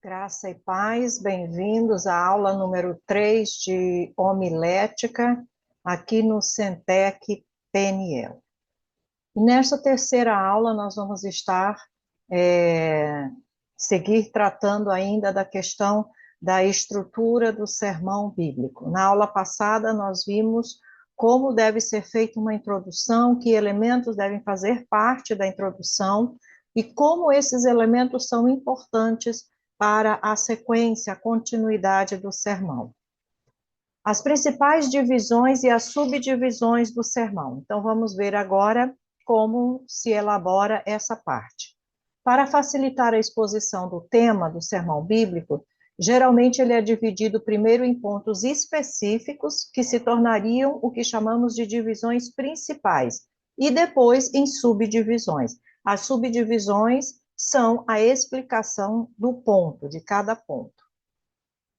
Graça e paz, bem-vindos à aula número 3 de homilética, aqui no Centec PNL. E nesta terceira aula, nós vamos seguir tratando ainda da questão da estrutura do sermão bíblico. Na aula passada, nós vimos como deve ser feita uma introdução, que elementos devem fazer parte da introdução e como esses elementos são importantes para a sequência, a continuidade do sermão. As principais divisões e as subdivisões do sermão. Então, vamos ver agora como se elabora essa parte. Para facilitar a exposição do tema do sermão bíblico, geralmente ele é dividido primeiro em pontos específicos, que se tornariam o que chamamos de divisões principais, e depois em subdivisões. As subdivisões são a explicação do ponto, de cada ponto.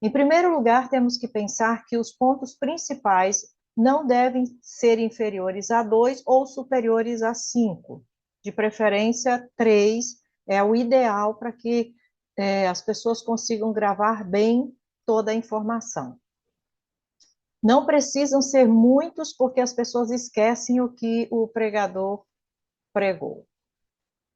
Em primeiro lugar, temos que pensar que os pontos principais não devem ser inferiores a 2 ou superiores a 5. De preferência, 3 é o ideal para que as pessoas consigam gravar bem toda a informação. Não precisam ser muitos, porque as pessoas esquecem o que o pregador pregou.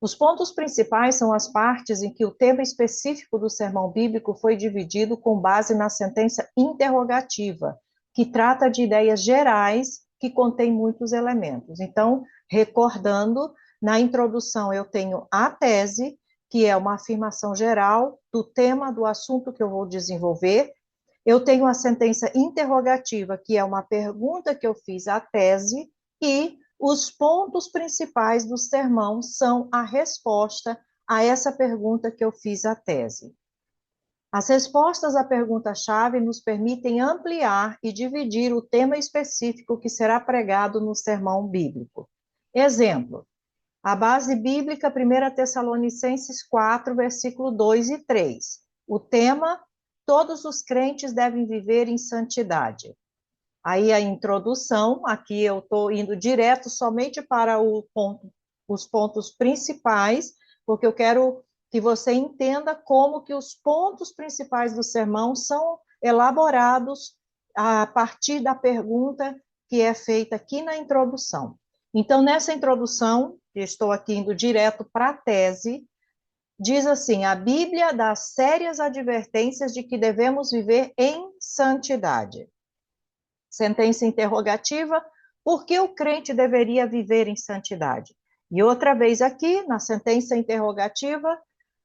Os pontos principais são as partes em que o tema específico do sermão bíblico foi dividido com base na sentença interrogativa, que trata de ideias gerais que contém muitos elementos. Então, recordando, na introdução eu tenho a tese, que é uma afirmação geral do tema do assunto que eu vou desenvolver. Eu tenho a sentença interrogativa, que é uma pergunta que eu fiz à tese, e os pontos principais do sermão são a resposta a essa pergunta que eu fiz à tese. As respostas à pergunta-chave nos permitem ampliar e dividir o tema específico que será pregado no sermão bíblico. Exemplo, a base bíblica, 1 Tessalonicenses 4, versículo 2 e 3. O tema, todos os crentes devem viver em santidade. Aí a introdução, aqui eu estou indo direto somente para os pontos principais, porque eu quero que você entenda como que os pontos principais do sermão são elaborados a partir da pergunta que é feita aqui na introdução. Então, nessa introdução, estou aqui indo direto para a tese, diz assim: a Bíblia dá sérias advertências de que devemos viver em santidade. Sentença interrogativa, por que o crente deveria viver em santidade? E outra vez aqui, na sentença interrogativa,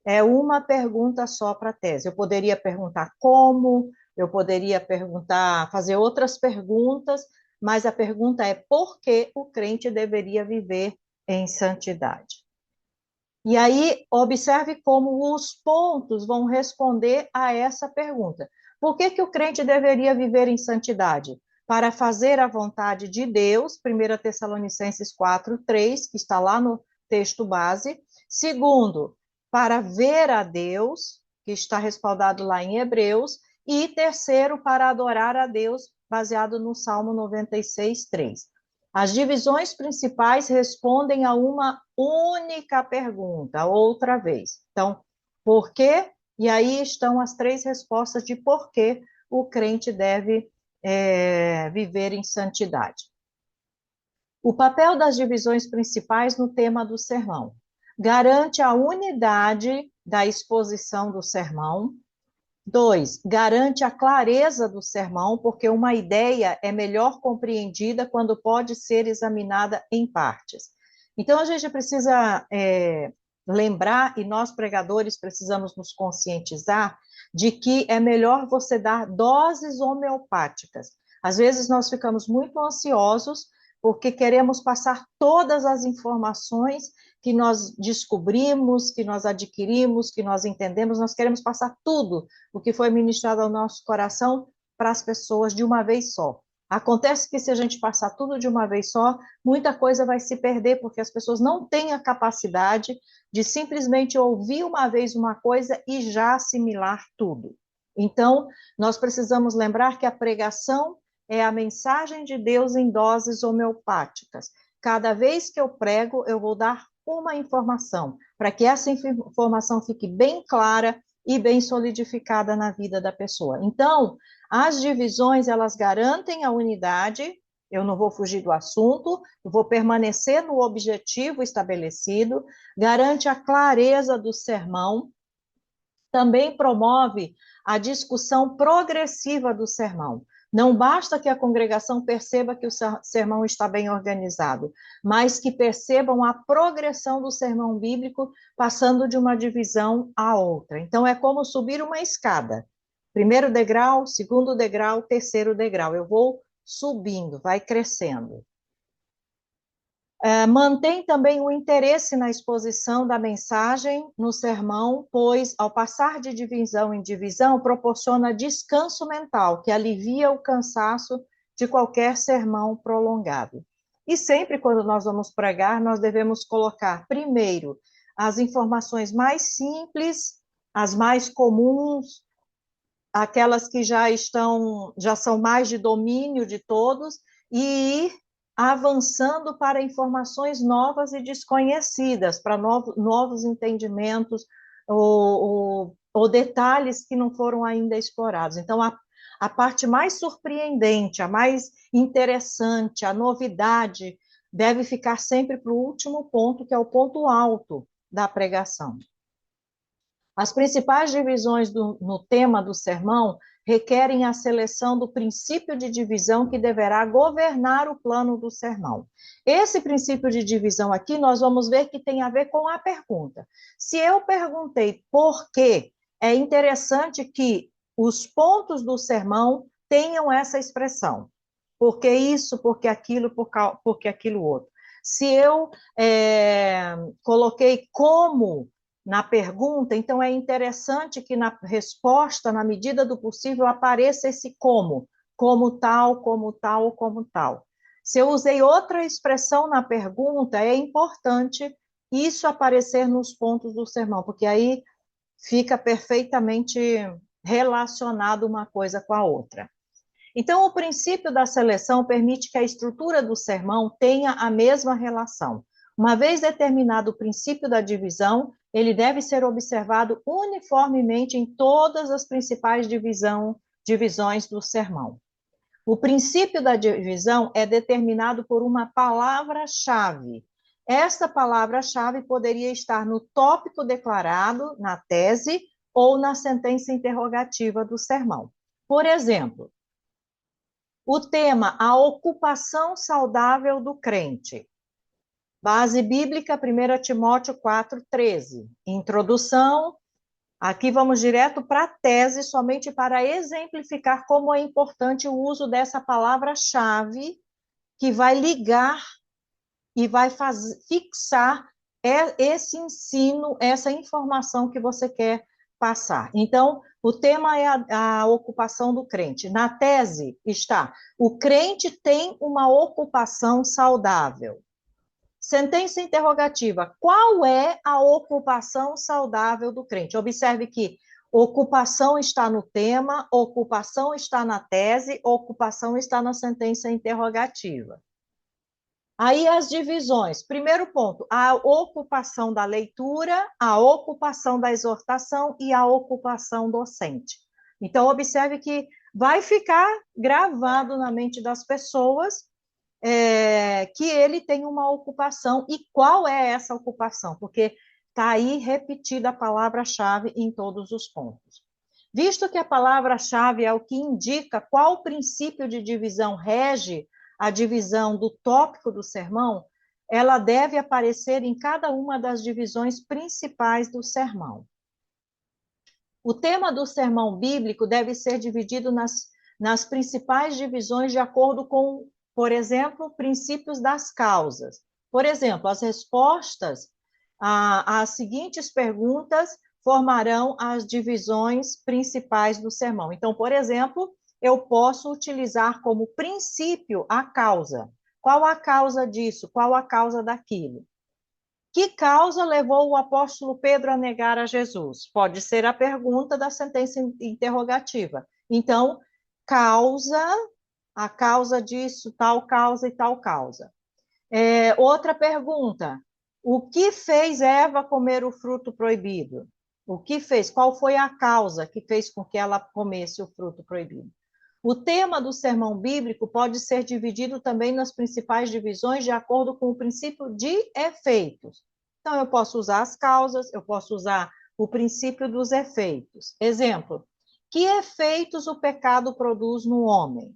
é uma pergunta só para a tese. Eu poderia perguntar como, eu poderia perguntar, fazer outras perguntas, mas a pergunta é por que o crente deveria viver em santidade? E aí, observe como os pontos vão responder a essa pergunta. Por que o crente deveria viver em santidade? Para fazer a vontade de Deus, 1 Tessalonicenses 4, 3, que está lá no texto base. Segundo, para ver a Deus, que está respaldado lá em Hebreus. E terceiro, para adorar a Deus, baseado no Salmo 96, 3. As divisões principais respondem a uma única pergunta, outra vez. Então, por quê? E aí estão as 3 respostas de por que o crente deve viver em santidade. O papel das divisões principais no tema do sermão. Garante a unidade da exposição do sermão. 2, garante a clareza do sermão, porque uma ideia é melhor compreendida quando pode ser examinada em partes. Então, a gente precisa lembrar, e nós pregadores precisamos nos conscientizar, de que é melhor você dar doses homeopáticas. Às vezes nós ficamos muito ansiosos porque queremos passar todas as informações que nós descobrimos, que nós adquirimos, que nós entendemos, nós queremos passar tudo o que foi ministrado ao nosso coração para as pessoas de uma vez só. Acontece que se a gente passar tudo de uma vez só, muita coisa vai se perder, porque as pessoas não têm a capacidade de simplesmente ouvir uma vez uma coisa e já assimilar tudo. Então, nós precisamos lembrar que a pregação é a mensagem de Deus em doses homeopáticas. Cada vez que eu prego, eu vou dar uma informação, para que essa informação fique bem clara e bem solidificada na vida da pessoa. Então, as divisões, elas garantem a unidade, eu não vou fugir do assunto, eu vou permanecer no objetivo estabelecido, garante a clareza do sermão, também promove a discussão progressiva do sermão. Não basta que a congregação perceba que o sermão está bem organizado, mas que percebam a progressão do sermão bíblico, passando de uma divisão a outra. Então, é como subir uma escada. Primeiro degrau, segundo degrau, terceiro degrau. Eu vou subindo, vai crescendo. Mantém também o interesse na exposição da mensagem no sermão, pois, ao passar de divisão em divisão, proporciona descanso mental, que alivia o cansaço de qualquer sermão prolongado. E sempre, quando nós vamos pregar, nós devemos colocar, primeiro, as informações mais simples, as mais comuns, aquelas que já são mais de domínio de todos, e ir avançando para informações novas e desconhecidas, para novos entendimentos ou detalhes que não foram ainda explorados. Então, a parte mais surpreendente, a mais interessante, a novidade, deve ficar sempre para o último ponto, que é o ponto alto da pregação. As principais divisões no tema do sermão requerem a seleção do princípio de divisão que deverá governar o plano do sermão. Esse princípio de divisão aqui, nós vamos ver que tem a ver com a pergunta. Se eu perguntei por quê, é interessante que os pontos do sermão tenham essa expressão. Porque isso, porque aquilo, porque aquilo outro. Se eu coloquei como na pergunta, então é interessante que na resposta, na medida do possível, apareça esse como tal, como tal, como tal. Se eu usei outra expressão na pergunta, é importante isso aparecer nos pontos do sermão, porque aí fica perfeitamente relacionado uma coisa com a outra. Então, o princípio da seleção permite que a estrutura do sermão tenha a mesma relação. Uma vez determinado o princípio da divisão, ele deve ser observado uniformemente em todas as principais divisões do sermão. O princípio da divisão é determinado por uma palavra-chave. Esta palavra-chave poderia estar no tópico declarado, na tese, ou na sentença interrogativa do sermão. Por exemplo, o tema, a ocupação saudável do crente. Base bíblica, 1 Timóteo 4,13. Introdução, aqui vamos direto para a tese, somente para exemplificar como é importante o uso dessa palavra-chave, que vai ligar e vai fixar esse ensino, essa informação que você quer passar. Então, o tema é a ocupação do crente. Na tese está, o crente tem uma ocupação saudável. Sentença interrogativa, qual é a ocupação saudável do crente? Observe que ocupação está no tema, ocupação está na tese, ocupação está na sentença interrogativa. Aí as divisões. Primeiro ponto, a ocupação da leitura, a ocupação da exortação e a ocupação docente. Então, observe que vai ficar gravado na mente das pessoas que ele tem uma ocupação. E qual é essa ocupação? Porque está aí repetida a palavra-chave em todos os pontos. Visto que a palavra-chave é o que indica qual princípio de divisão rege a divisão do tópico do sermão, ela deve aparecer em cada uma das divisões principais do sermão. O tema do sermão bíblico deve ser dividido nas principais divisões de acordo com, por exemplo, princípios das causas. Por exemplo, as respostas às seguintes perguntas formarão as divisões principais do sermão. Então, por exemplo, eu posso utilizar como princípio a causa. Qual a causa disso? Qual a causa daquilo? Que causa levou o apóstolo Pedro a negar a Jesus? Pode ser a pergunta da sentença interrogativa. Então, a causa disso, tal causa e tal causa. Outra pergunta, o que fez Eva comer o fruto proibido? O que fez? Qual foi a causa que fez com que ela comesse o fruto proibido? O tema do sermão bíblico pode ser dividido também nas principais divisões de acordo com o princípio de efeitos. Então, eu posso usar as causas, eu posso usar o princípio dos efeitos. Exemplo: que efeitos o pecado produz no homem?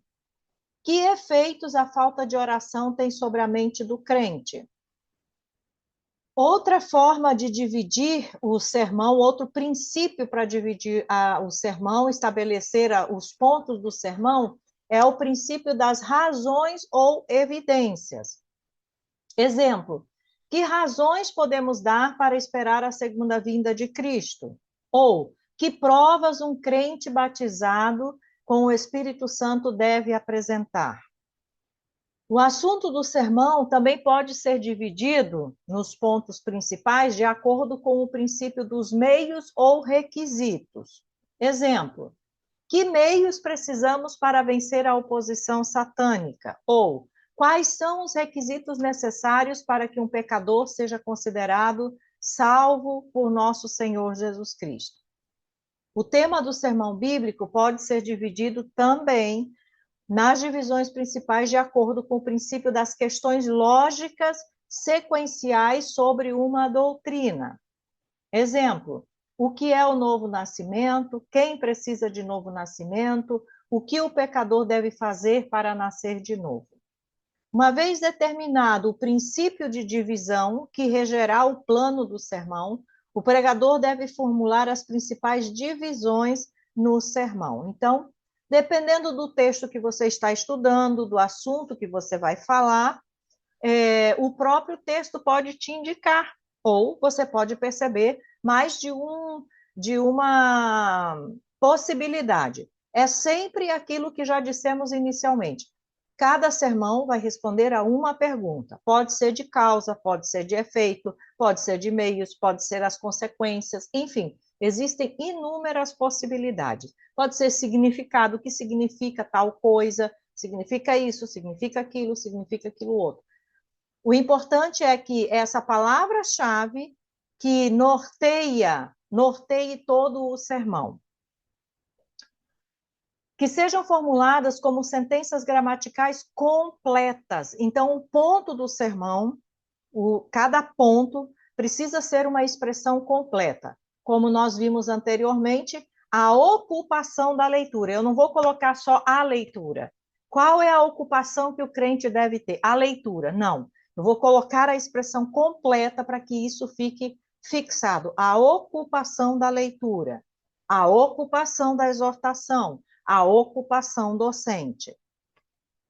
Que efeitos a falta de oração tem sobre a mente do crente? Outra forma de dividir o sermão, outro princípio para dividir o sermão, estabelecer os pontos do sermão, é o princípio das razões ou evidências. Exemplo: que razões podemos dar para esperar a segunda vinda de Cristo? Ou que provas um crente batizado com o Espírito Santo deve apresentar? O assunto do sermão também pode ser dividido nos pontos principais de acordo com o princípio dos meios ou requisitos. Exemplo: que meios precisamos para vencer a oposição satânica? Ou quais são os requisitos necessários para que um pecador seja considerado salvo por nosso Senhor Jesus Cristo? O tema do sermão bíblico pode ser dividido também nas divisões principais de acordo com o princípio das questões lógicas sequenciais sobre uma doutrina. Exemplo: o que é o novo nascimento? Quem precisa de novo nascimento? O que o pecador deve fazer para nascer de novo? Uma vez determinado o princípio de divisão que regerá o plano do sermão, o pregador deve formular as principais divisões no sermão. Então, dependendo do texto que você está estudando, do assunto que você vai falar, o próprio texto pode te indicar, ou você pode perceber mais de uma possibilidade. É sempre aquilo que já dissemos inicialmente. Cada sermão vai responder a uma pergunta. Pode ser de causa, pode ser de efeito, pode ser de meios, pode ser as consequências, enfim, existem inúmeras possibilidades. Pode ser significado, o que significa tal coisa, significa isso, significa aquilo outro. O importante é que essa palavra-chave que norteie todo o sermão. Que sejam formuladas como sentenças gramaticais completas. Então, o ponto do sermão, cada ponto, precisa ser uma expressão completa. Como nós vimos anteriormente, a ocupação da leitura. Eu não vou colocar só a leitura. Qual é a ocupação que o crente deve ter? A leitura. Não. Eu vou colocar a expressão completa para que isso fique fixado. A ocupação da leitura, a ocupação da exortação, a ocupação docente.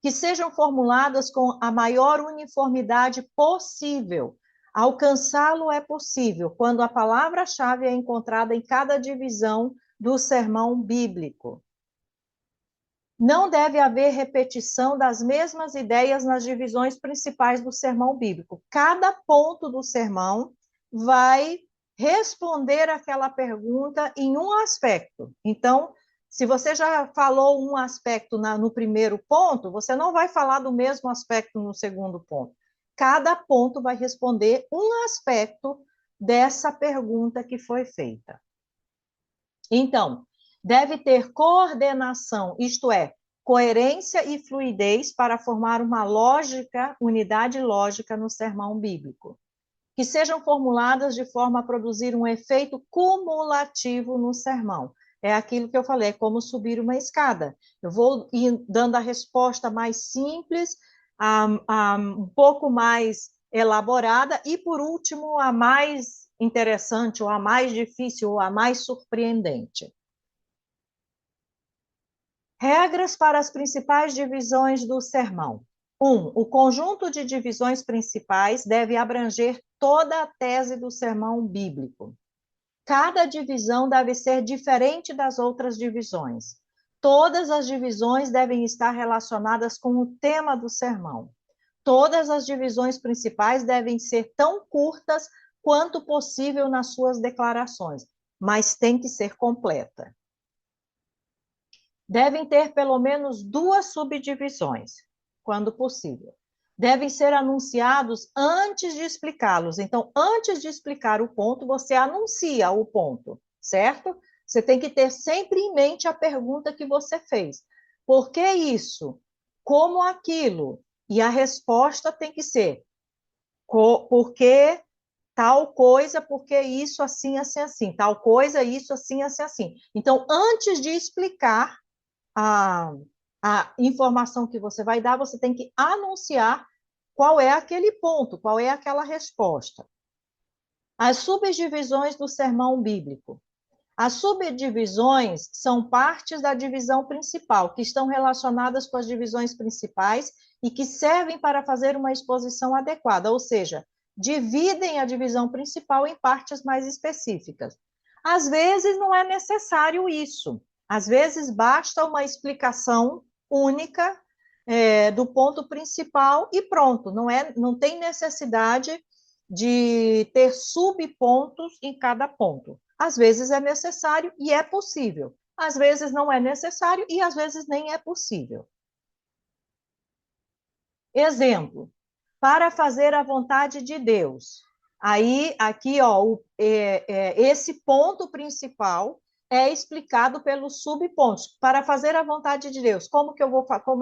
Que sejam formuladas com a maior uniformidade possível. Alcançá-lo é possível quando a palavra-chave é encontrada em cada divisão do sermão bíblico. Não deve haver repetição das mesmas ideias nas divisões principais do sermão bíblico. Cada ponto do sermão vai responder aquela pergunta em um aspecto. Então, se você já falou um aspecto no primeiro ponto, você não vai falar do mesmo aspecto no segundo ponto. Cada ponto vai responder um aspecto dessa pergunta que foi feita. Então, deve ter coordenação, isto é, coerência e fluidez para formar uma unidade lógica no sermão bíblico. Que sejam formuladas de forma a produzir um efeito cumulativo no sermão. É aquilo que eu falei, é como subir uma escada. Eu vou ir dando a resposta mais simples, um pouco mais elaborada, e, por último, a mais interessante, ou a mais difícil, ou a mais surpreendente. Regras para as principais divisões do sermão. 1. O conjunto de divisões principais deve abranger toda a tese do sermão bíblico. Cada divisão deve ser diferente das outras divisões. Todas as divisões devem estar relacionadas com o tema do sermão. Todas as divisões principais devem ser tão curtas quanto possível nas suas declarações, mas tem que ser completa. Devem ter pelo menos 2 subdivisões, quando possível. Devem ser anunciados antes de explicá-los. Então, antes de explicar o ponto, você anuncia o ponto. certo? Você tem que ter sempre em mente a pergunta que você fez. Por que isso? Como aquilo? E a resposta tem que ser por que tal coisa, porque isso, assim, assim, assim. Tal coisa, isso, assim, assim, assim. Então, antes de explicar a, a informação que você vai dar, você tem que anunciar qual é aquele ponto, qual é aquela resposta. As subdivisões do sermão bíblico. As subdivisões são partes da divisão principal, que estão relacionadas com as divisões principais e que servem para fazer uma exposição adequada, ou seja, dividem a divisão principal em partes mais específicas. Às vezes não é necessário isso, às vezes basta uma explicação única do ponto principal e pronto, não tem necessidade de ter subpontos em cada ponto. Às vezes é necessário e é possível. Às vezes não é necessário e às vezes nem é possível. Exemplo, para fazer a vontade de Deus. Aí, aqui, ó, esse ponto principal é explicado pelos subpontos. Para fazer a vontade de Deus, como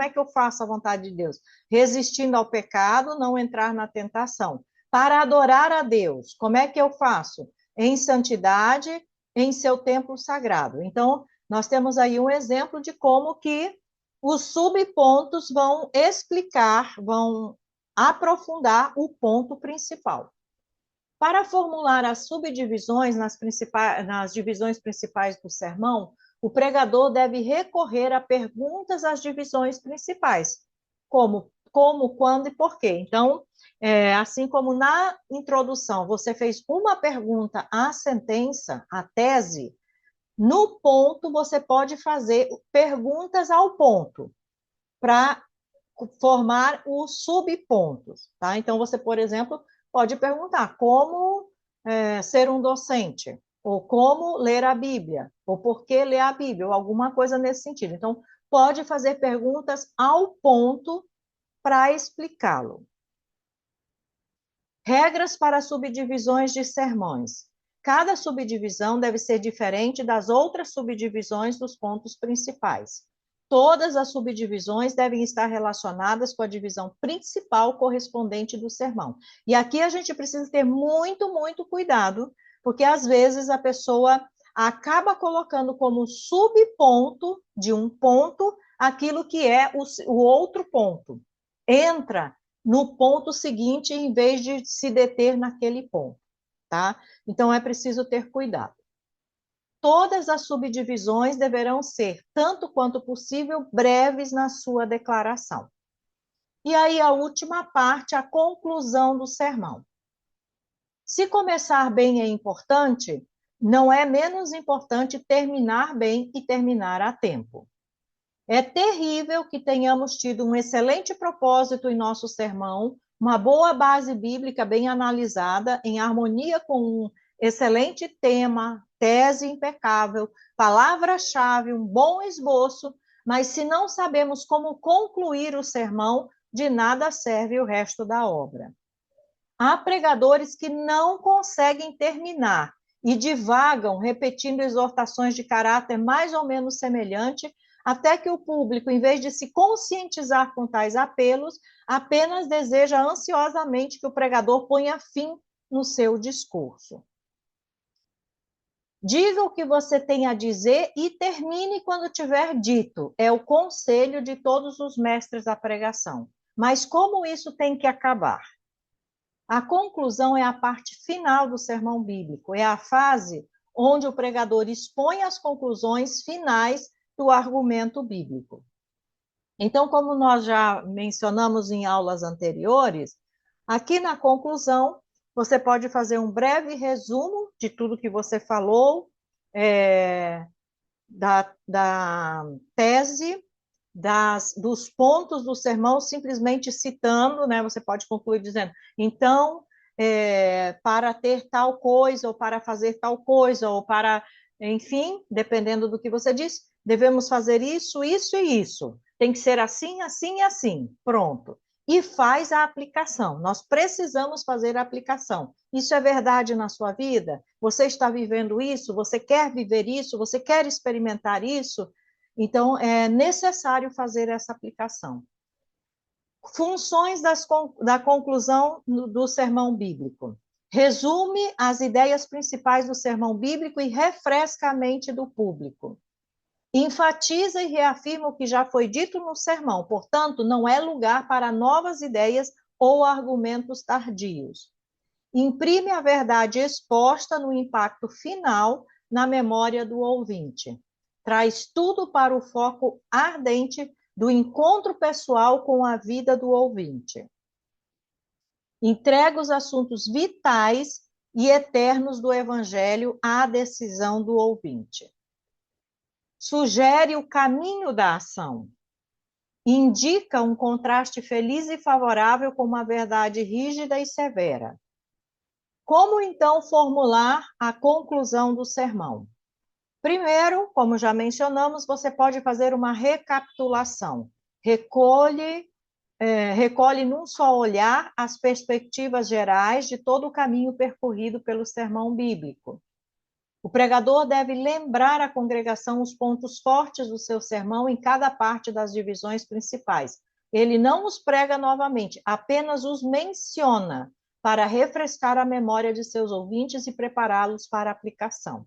é que eu faço a vontade de Deus? Resistindo ao pecado, não entrar na tentação. Para adorar a Deus, como é que eu faço? Em santidade, em seu templo sagrado. Então, nós temos aí um exemplo de como que os subpontos vão explicar, vão aprofundar o ponto principal. Para formular as subdivisões nas divisões principais do sermão, o pregador deve recorrer a perguntas às divisões principais, como, quando e porquê. Então, assim como na introdução você fez uma pergunta à sentença, à tese, no ponto você pode fazer perguntas ao ponto, para formar os subpontos, tá? Então, você, por exemplo, pode perguntar como ser um docente, ou como ler a Bíblia, ou por que ler a Bíblia, ou alguma coisa nesse sentido. Então, pode fazer perguntas ao ponto para explicá-lo. Regras para subdivisões de sermões. Cada subdivisão deve ser diferente das outras subdivisões dos pontos principais. Todas as subdivisões devem estar relacionadas com a divisão principal correspondente do sermão. E aqui a gente precisa ter muito, muito cuidado, porque às vezes a pessoa acaba colocando como subponto de um ponto aquilo que é o outro ponto. Entra no ponto seguinte, em vez de se deter naquele ponto, tá? Então, é preciso ter cuidado. Todas as subdivisões deverão ser, tanto quanto possível, breves na sua declaração. E aí, a última parte, a conclusão do sermão. Se começar bem é importante, não é menos importante terminar bem e terminar a tempo. É terrível que tenhamos tido um excelente propósito em nosso sermão, uma boa base bíblica bem analisada, em harmonia com um excelente tema, tese impecável, palavra-chave, um bom esboço, mas se não sabemos como concluir o sermão, de nada serve o resto da obra. Há pregadores que não conseguem terminar e divagam, repetindo exortações de caráter mais ou menos semelhante, até que o público, em vez de se conscientizar com tais apelos, apenas deseja ansiosamente que o pregador ponha fim no seu discurso. Diga o que você tem a dizer e termine quando tiver dito. É o conselho de todos os mestres da pregação. Mas como isso tem que acabar? A conclusão é a parte final do sermão bíblico, é a fase onde o pregador expõe as conclusões finais do argumento bíblico. Então, como nós já mencionamos em aulas anteriores, aqui na conclusão, você pode fazer um breve resumo de tudo que você falou, da tese, dos pontos do sermão, simplesmente citando, né? Você pode concluir dizendo, então, para ter tal coisa, ou para fazer tal coisa, ou para, enfim, dependendo do que você diz, devemos fazer isso, isso e isso. Tem que ser assim, assim e assim. Pronto. e faz a aplicação. Nós precisamos fazer a aplicação. Isso é verdade na sua vida? Você está vivendo isso? Você quer viver isso? Você quer experimentar isso? Então, é necessário fazer essa aplicação. Funções da conclusão do sermão bíblico. Resume as ideias principais do sermão bíblico e refresca a mente do público. Enfatiza e reafirma o que já foi dito no sermão, portanto, não é lugar para novas ideias ou argumentos tardios. Imprime a verdade exposta no impacto final na memória do ouvinte. Traz tudo para o foco ardente do encontro pessoal com a vida do ouvinte. Entrega os assuntos vitais e eternos do Evangelho à decisão do ouvinte. Sugere o caminho da ação. Indica um contraste feliz e favorável com uma verdade rígida e severa. Como, então, formular a conclusão do sermão? Primeiro, como já mencionamos, você pode fazer uma recapitulação. Recolhe num só olhar as perspectivas gerais de todo o caminho percorrido pelo sermão bíblico. O pregador deve lembrar à congregação os pontos fortes do seu sermão em cada parte das divisões principais. Ele não os prega novamente, apenas os menciona para refrescar a memória de seus ouvintes e prepará-los para a aplicação.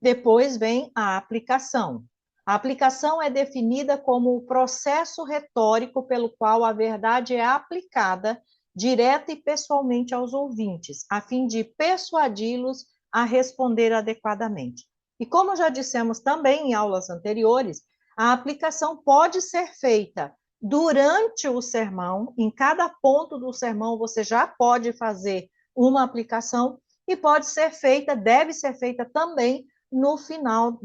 Depois vem a aplicação. A aplicação é definida como o processo retórico pelo qual a verdade é aplicada direta e pessoalmente aos ouvintes, a fim de persuadi-los a responder adequadamente. E como já dissemos também em aulas anteriores, a aplicação pode ser feita durante o sermão, em cada ponto do sermão você já pode fazer uma aplicação e pode ser feita, deve ser feita também no final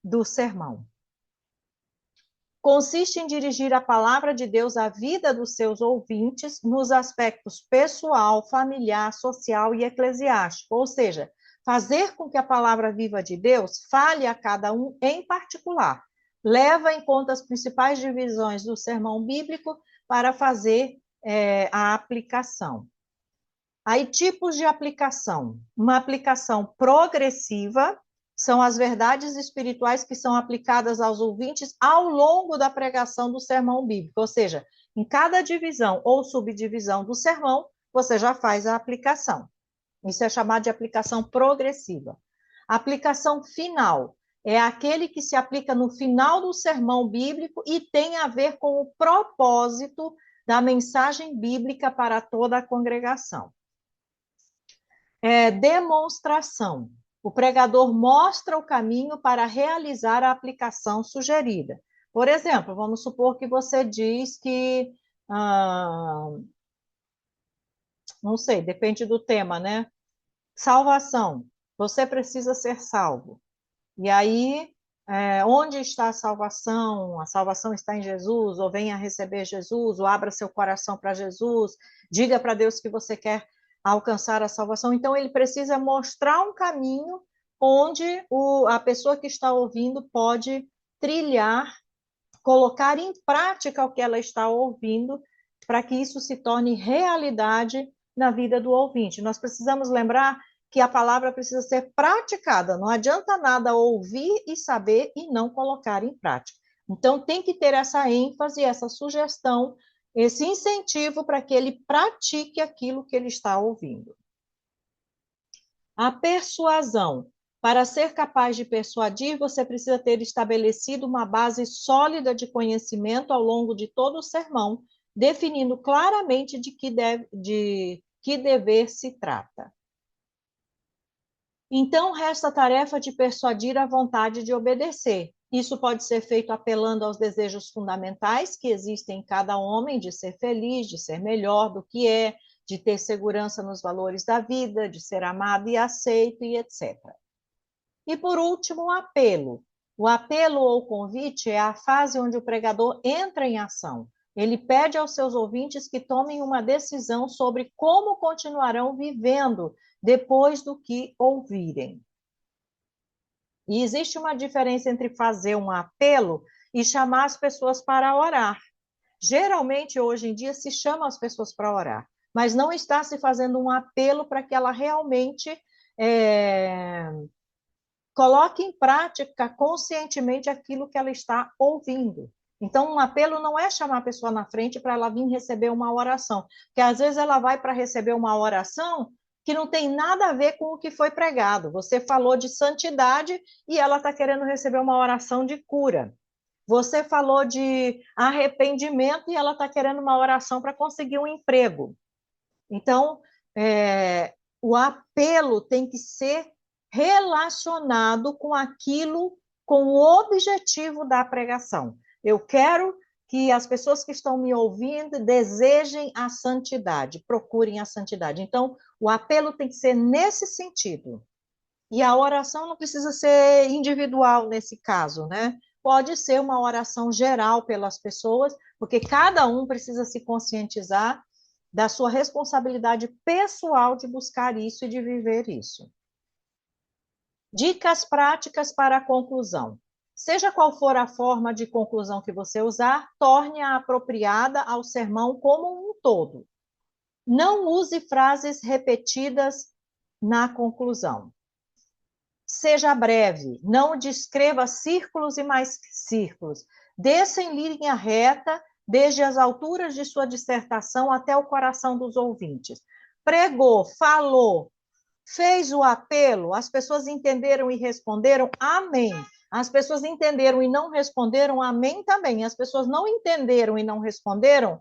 do sermão. Consiste em dirigir a palavra de Deus à vida dos seus ouvintes nos aspectos pessoal, familiar, social e eclesiástico, ou seja, fazer com que a palavra viva de Deus fale a cada um em particular. Leva em conta as principais divisões do sermão bíblico para fazer a aplicação. Aí, tipos de aplicação. Uma aplicação progressiva, são as verdades espirituais que são aplicadas aos ouvintes ao longo da pregação do sermão bíblico, ou seja, em cada divisão ou subdivisão do sermão, você já faz a aplicação. Isso é chamado de aplicação progressiva. A aplicação final é aquele que se aplica no final do sermão bíblico e tem a ver com o propósito da mensagem bíblica para toda a congregação. Demonstração. O pregador mostra o caminho para realizar a aplicação sugerida. Por exemplo, vamos supor que você diz que, não sei, depende do tema, né? Salvação. Você precisa ser salvo. E aí, onde está a salvação? A salvação está em Jesus, ou venha receber Jesus, ou abra seu coração para Jesus, diga para Deus que você quer alcançar a salvação. Então, ele precisa mostrar um caminho onde a pessoa que está ouvindo pode trilhar, colocar em prática o que ela está ouvindo, para que isso se torne realidade na vida do ouvinte. Nós precisamos lembrar que a palavra precisa ser praticada, não adianta nada ouvir e saber e não colocar em prática. Então, tem que ter essa ênfase, essa sugestão, esse incentivo para que ele pratique aquilo que ele está ouvindo. A persuasão. Para ser capaz de persuadir, você precisa ter estabelecido uma base sólida de conhecimento ao longo de todo o sermão, definindo claramente de que dever se trata. Então, resta a tarefa de persuadir a vontade de obedecer. Isso pode ser feito apelando aos desejos fundamentais que existem em cada homem de ser feliz, de ser melhor do que é, de ter segurança nos valores da vida, de ser amado e aceito, e etc. E, por último, o apelo. O apelo ou convite é a fase onde o pregador entra em ação. Ele pede aos seus ouvintes que tomem uma decisão sobre como continuarão vivendo depois do que ouvirem. E existe uma diferença entre fazer um apelo e chamar as pessoas para orar. Geralmente, hoje em dia, se chama as pessoas para orar, mas não está se fazendo um apelo para que ela realmente coloque em prática conscientemente aquilo que ela está ouvindo. Então, um apelo não é chamar a pessoa na frente para ela vir receber uma oração, porque às vezes ela vai para receber uma oração que não tem nada a ver com o que foi pregado. Você falou de santidade e ela está querendo receber uma oração de cura. Você falou de arrependimento e ela está querendo uma oração para conseguir um emprego. Então, o apelo tem que ser relacionado com aquilo, com o objetivo da pregação. Eu quero que as pessoas que estão me ouvindo desejem a santidade, procurem a santidade. Então, o apelo tem que ser nesse sentido. E a oração não precisa ser individual nesse caso, né? Pode ser uma oração geral pelas pessoas, porque cada um precisa se conscientizar da sua responsabilidade pessoal de buscar isso e de viver isso. Dicas práticas para a conclusão. Seja qual for a forma de conclusão que você usar, torne-a apropriada ao sermão como um todo. Não use frases repetidas na conclusão. Seja breve, não descreva círculos e mais círculos. Desça em linha reta, desde as alturas de sua dissertação até o coração dos ouvintes. Pregou, falou, fez o apelo, as pessoas entenderam e responderam, amém. As pessoas entenderam e não responderam, amém também. As pessoas não entenderam e não responderam,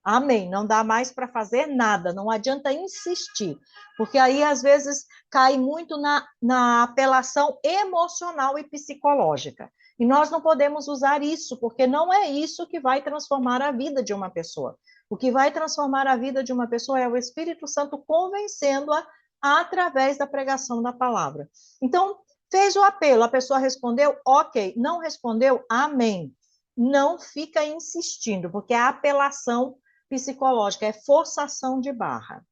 amém. Não dá mais para fazer nada, não adianta insistir, porque aí às vezes cai muito na apelação emocional e psicológica. E nós não podemos usar isso, porque não é isso que vai transformar a vida de uma pessoa. O que vai transformar a vida de uma pessoa é o Espírito Santo convencendo-a através da pregação da palavra. Então, fez o apelo, a pessoa respondeu, ok. Não respondeu, amém. Não fica insistindo, porque a apelação psicológica, é forçação de barra.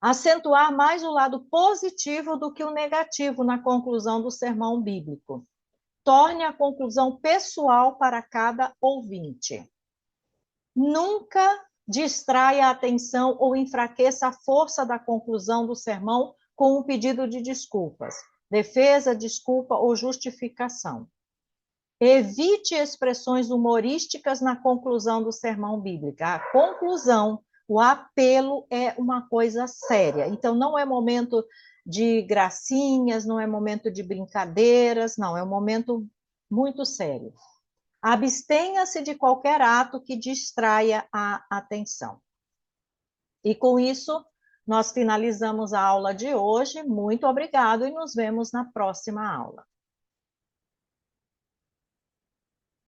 Acentuar mais o lado positivo do que o negativo na conclusão do sermão bíblico. Torne a conclusão pessoal para cada ouvinte. Nunca distraia a atenção ou enfraqueça a força da conclusão do sermão com um pedido de desculpas, defesa, desculpa ou justificação. Evite expressões humorísticas na conclusão do sermão bíblico. A conclusão, o apelo é uma coisa séria. Então, não é momento de gracinhas, não é momento de brincadeiras, não, é um momento muito sério. Abstenha-se de qualquer ato que distraia a atenção. E com isso, nós finalizamos a aula de hoje. Muito obrigado e nos vemos na próxima aula.